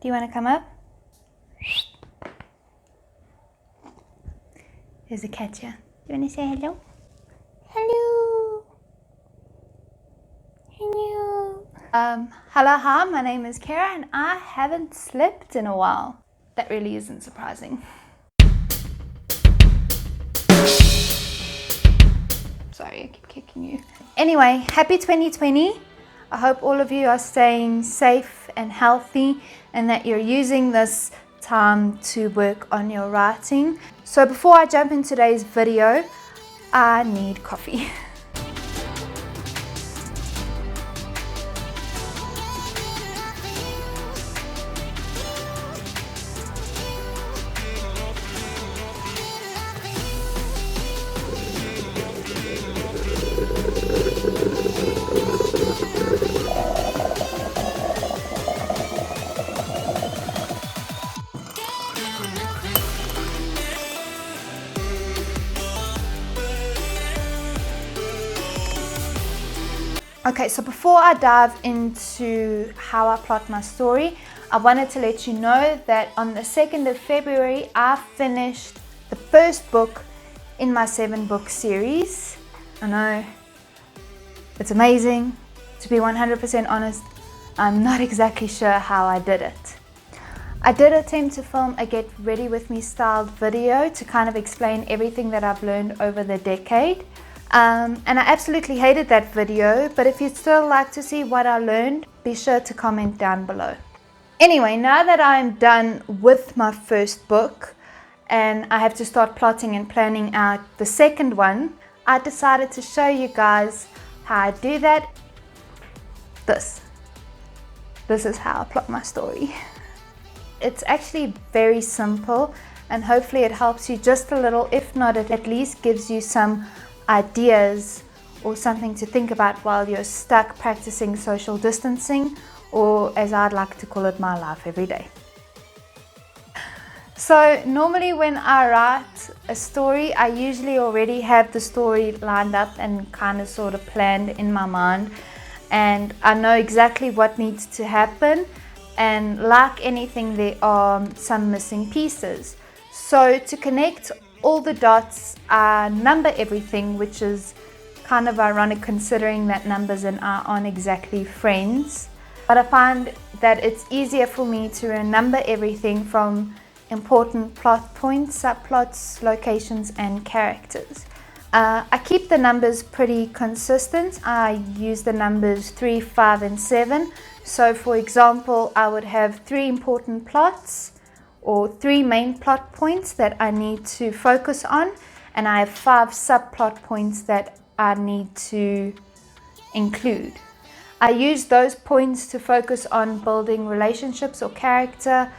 Do you want to come up? There's a cat here. You want to say hello? Hello. Hello. Hello, hi, my name is Kera and I haven't slept in a while. That really isn't surprising. Sorry, I keep kicking you. Anyway, happy 2020. I hope all of you are staying safe and healthy and that you're using this time to work on your writing. So before I jump into today's video, I need coffee. Okay, so before I dive into how I plot my story, I wanted to let you know that on the 2nd of February, I finished the first book in my 7-book series. I know, it's amazing. To be 100% honest, I'm not exactly sure how I did it. I did attempt to film a get ready with me styled video to kind of explain everything that I've learned over the decade. And I absolutely hated that video, but if you'd still like to see what I learned, be sure to comment down below. Anyway, now that I'm done with my first book and I have to start plotting and planning out the second one, I decided to show you guys how I do that. This is how I plot my story. It's actually very simple and hopefully it helps you just a little. If not, it at least gives you some ideas or something to think about while you're stuck practicing social distancing, or as I'd like to call it, my life every day. So normally when I write a story, I usually already have the story lined up and kind of sort of planned in my mind, and I know exactly what needs to happen, and like anything there are some missing pieces. So to connect all the dots, I number everything, which is kind of ironic considering that numbers and I aren't exactly friends. But I find that it's easier for me to renumber everything from important plot points, subplots, locations and characters. I keep the numbers pretty consistent. I use the numbers 3, 5 and 7. So for example, I would have 3 important plots or 3 main plot points that I need to focus on, and I have 5 subplot points that I need to include. I use those points to focus on building relationships or character,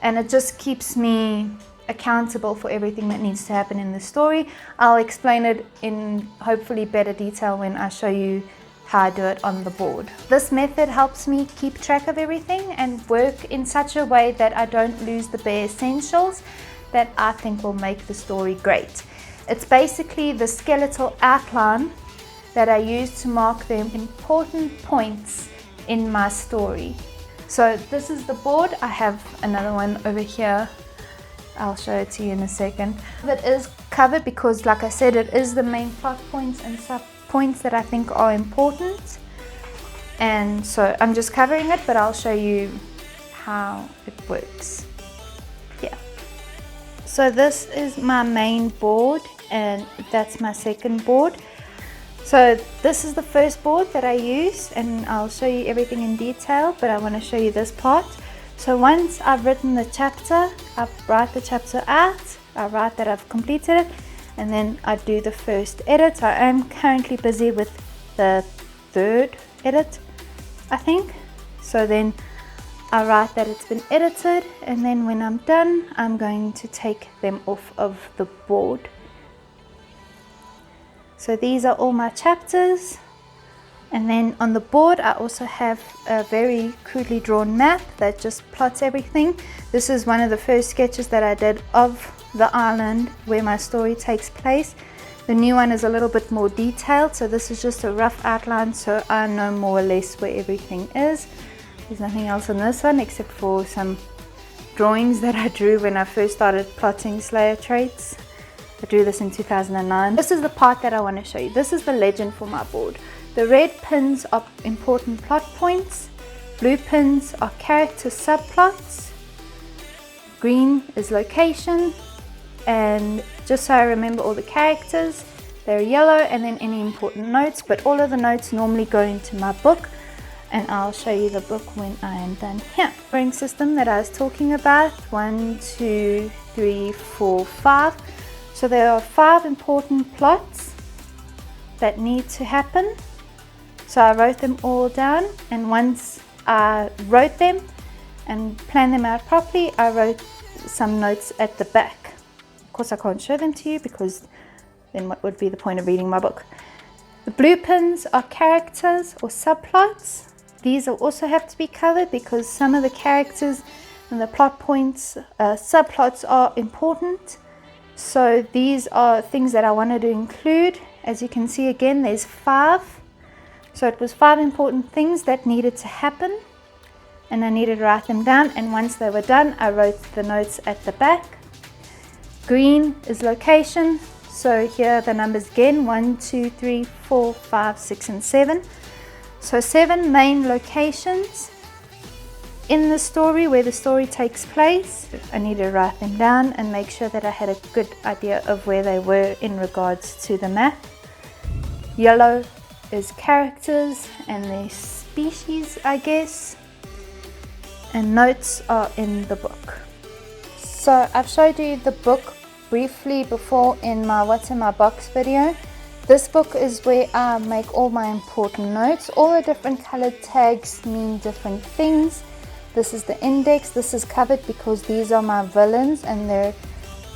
and it just keeps me accountable for everything that needs to happen in the story. I'll explain it in hopefully better detail when I show you how I do it on the board. This method helps me keep track of everything and work in such a way that I don't lose the bare essentials that I think will make the story great. It's basically the skeletal outline that I use to mark the important points in my story. So this is the board. I have another one over here. I'll show it to you in a second. It is covered because, like I said, it is the main plot points and sub points that I think are important, and so I'm just covering it, but I'll show you how it works. Yeah, so this is my main board and that's my second board. So this is the first board that I use, and I'll show you everything in detail, but I want to show you this part. So once I've written the chapter, I write the chapter out, I write that I've completed it, and then I do the first edit. I am currently busy with the 3rd edit, I think. So then I write that it's been edited, and then when I'm done, I'm going to take them off of the board. So these are all my chapters, and then on the board I also have a very crudely drawn map that just plots everything. This is one of the first sketches that I did of the island where my story takes place. The new one is a little bit more detailed, so this is just a rough outline so I know more or less where everything is. There's nothing else on this one except for some drawings that I drew when I first started plotting Slayer traits. I drew this in 2009. This is the part that I want to show you. This is the legend for my board. The red pins are important plot points. Blue pins are character subplots. Green is location. And just so I remember all the characters, they're yellow, and then any important notes. But all of the notes normally go into my book, and I'll show you the book when I am done here. Scoring system that I was talking about, 1, 2, 3, 4, 5. So there are 5 important plots that need to happen. So I wrote them all down, and once I wrote them and planned them out properly, I wrote some notes at the back. Of course I can't show them to you because then what would be the point of reading my book? The blue pins are characters or subplots. These will also have to be covered because some of the characters and the plot points, subplots are important. So these are things that I wanted to include. As you can see again, there's 5. So it was 5 important things that needed to happen, and I needed to write them down, and once they were done, I wrote the notes at the back. Green is location. So here are the numbers again, 1, 2, 3, 4, 5, 6, and 7. So 7 main locations in the story where the story takes place. I need to write them down and make sure that I had a good idea of where they were in regards to the map. Yellow is characters and their species, I guess. And notes are in the book. So I've showed you the book briefly before in my What's in My Box video. This book is where I make all my important notes. All the different colored tags mean different things. This is the index. This is covered because these are my villains and they're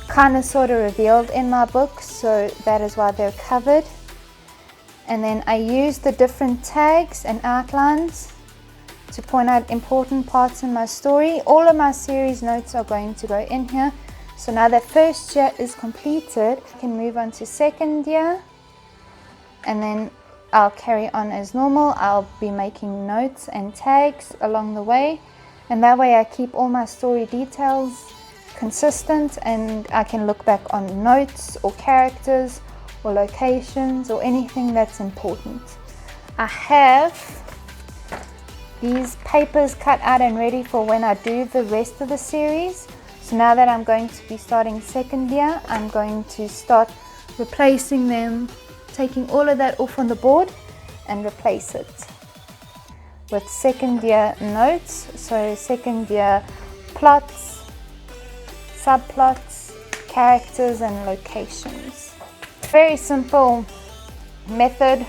kind of sort of revealed in my book, so that is why they're covered. And then I use the different tags and outlines to point out important parts in my story. All of my series notes are going to go in here. So now that first year is completed, I can move on to second year, and then I'll carry on as normal. I'll be making notes and tags along the way, and that way I keep all my story details consistent, and I can look back on notes or characters or locations or anything that's important. I have these papers cut out and ready for when I do the rest of the series. So now that I'm going to be starting second year, I'm going to start replacing them, taking all of that off on the board and replace it with second year notes. So second year plots, subplots, characters and locations. Very simple method,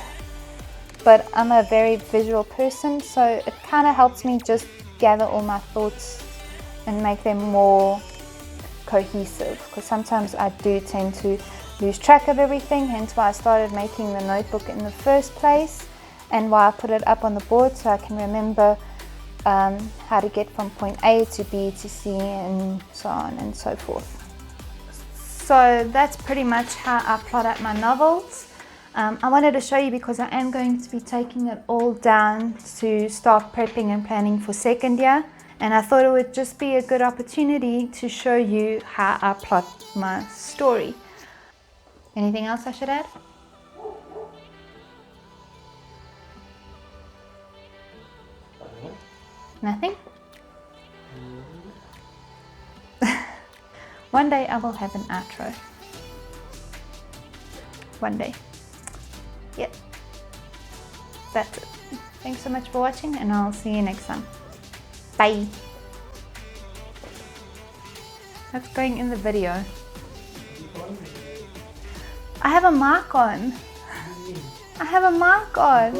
but I'm a very visual person, so it kind of helps me just gather all my thoughts and make them more cohesive, because sometimes I do tend to lose track of everything, hence why I started making the notebook in the first place and why I put it up on the board so I can remember how to get from point A to B to C and so on and so forth. So that's pretty much how I plot out my novels. I wanted to show you because I am going to be taking it all down to start prepping and planning for second year, and I thought it would just be a good opportunity to show you how I plot my story. Anything else I should add? Nothing? One day I will have an outro. One day. Yep. That's it. Thanks so much for watching, and I'll see you next time. Bye. That's going in the video. I have a mark on. I have a mark on.